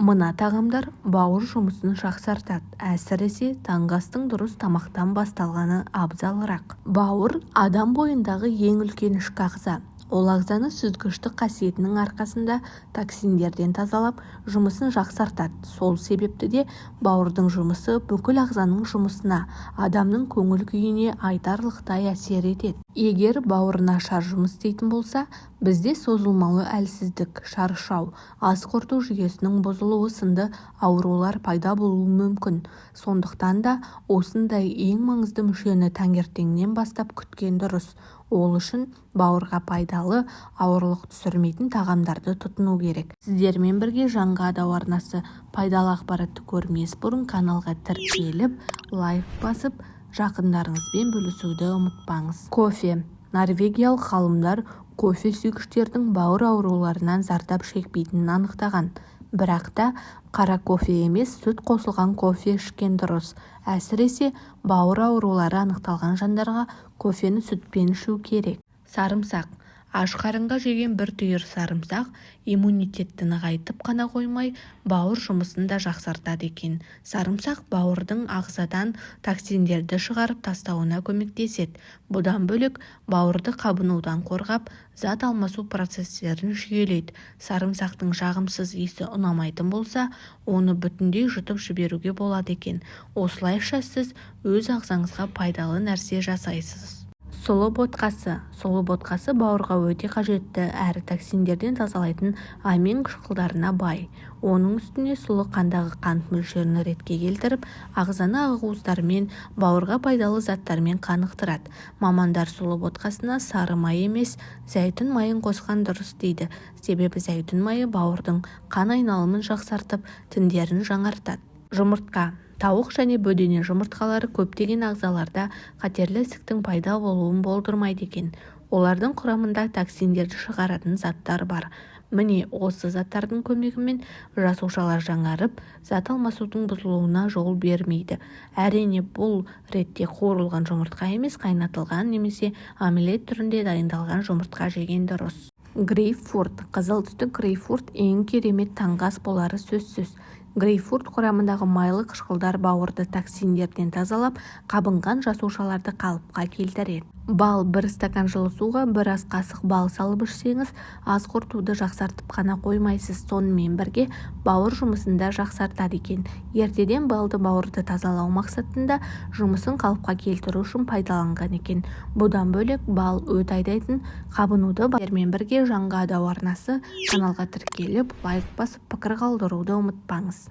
Мына тағамдар бауыр жұмысын жақсартады, әсіресе таңғы астың дұрыс тамақтан басталғаны абзалырақ. Бауыр адам бойындағы ең үлкен ішкі ағза. Ол ағзаны сүзгіштік қасиетінің арқасында токсиндерден тазалап, жұмысын жақсартады. Сол себепті де бауырдың жұмысы бүкіл ағзаның жұмысына, адамның көңіл күйіне айтарлықтай әсер етеді. Егер бауыр нашар жұмыс істейтін болса, бізде созылмалы әлсіздік, шаршау, ас қорыту жүйесінің бұзылуы сынды аурулар пайда болуы мүмкін. Сондықтан да осындай ең маңызды мүшені таңертеңнен бастап күткен дұрыс. Ол үшін бауырға пайдалы, ауырлық түсірмейтін тағамдарды тұтыну керек. Сіздермен бірге Жаңғадау арнасы. Пайдалы ақпаратты көрмес бұрын каналға тіркеліп, лайк басып, жақындарыңызбен бөлісуді ұмытпаңыз. Кофе. Норвегиялық ғалымдар кофе сүйгіштердің бауыр ауруларынан зардап шекпейтінін анықтаған. Бірақ та қара кофе емес, сүт қосылған кофе ішкен дұрыс. Әсіресе бауыр аурулары анықталған жандарға кофені сүтпен ішу керек. Сарымсақ. Аш қарынға жеген бір түйір сарымсақ иммунитетті нығайтып қана қоймай, бауыр жұмысын да жақсартады екен. Сарымсақ бауырдың ағзадан токсиндерді шығарып тастауына көмектеседі. Бұдан бөлек бауырды қабынудан қорғап, зат алмасу процестерін жүйелейді. Сарымсақтың жағымсыз иісі ұнамайтын болса, оны бүтіндей жұтып жіберуге болады екен. Осылайша сіз өз ағзаңызға пайдалы нәрсе жасайсыз. Сұлы ботқасы. Сұлы ботқасы бауырға өте қажетті әрі токсиндерден тазалайтын амин қышқылдарына бай. Оның үстіне сұлы қандағы қант мөлшерін ретке келтіріп, ағзаны ақуыздармен, бауырға пайдалы заттармен қанықтырады. Мамандар сұлы ботқасына сары май емес, зәйтүн майын қосқан дұрыс дейді. Себебі зәйтүн майы бауырдың қан айналымын жақсартып, тіндерін жаңартады. Жұмыртқа. Тауық және бөдене жұмыртқалары көптеген ағзаларда қатерлі ісіктің пайда болуын болдырмайды екен. Олардың құрамында токсиндерді шығаратын заттар бар. Міне осы заттардың көмегімен жасушалар жаңарып, зат алмасудың бұзылуына жол бермейді. Әрине бұл ретте қуырылған жұмыртқа емес, қайнатылған немесе омлет түрінде дайындалған жұмыртқа жеген дұрыс. Грейпфрут. Қызыл түсті грейпфрут ең керемет таңғы ас болары сөзсіз. Грейпфрут құрамындағы майлы қышқылдар бауырды токсиндерден тазалап, қабынған жасушаларды қалыпқа келтіреді. Бал. Бір стакан жылы суға бір ас қасық бал салып ішсеңіз, ас қорытуды жақсартып қана қоймайсыз, сонымен бірге бауыр жұмысын да жақсартады екен. Ертеден балды бауырды тазалау мақсатында жұмысын қалыпқа келтіру үшін пайдаланған екен. Бұдан бөлек бал өт айдайтын қабынуды бермен бірге Жаңғадау арнасы. Каналға тіркеліп, лайк басып, пікір қалдыруды ұмытпаңыз.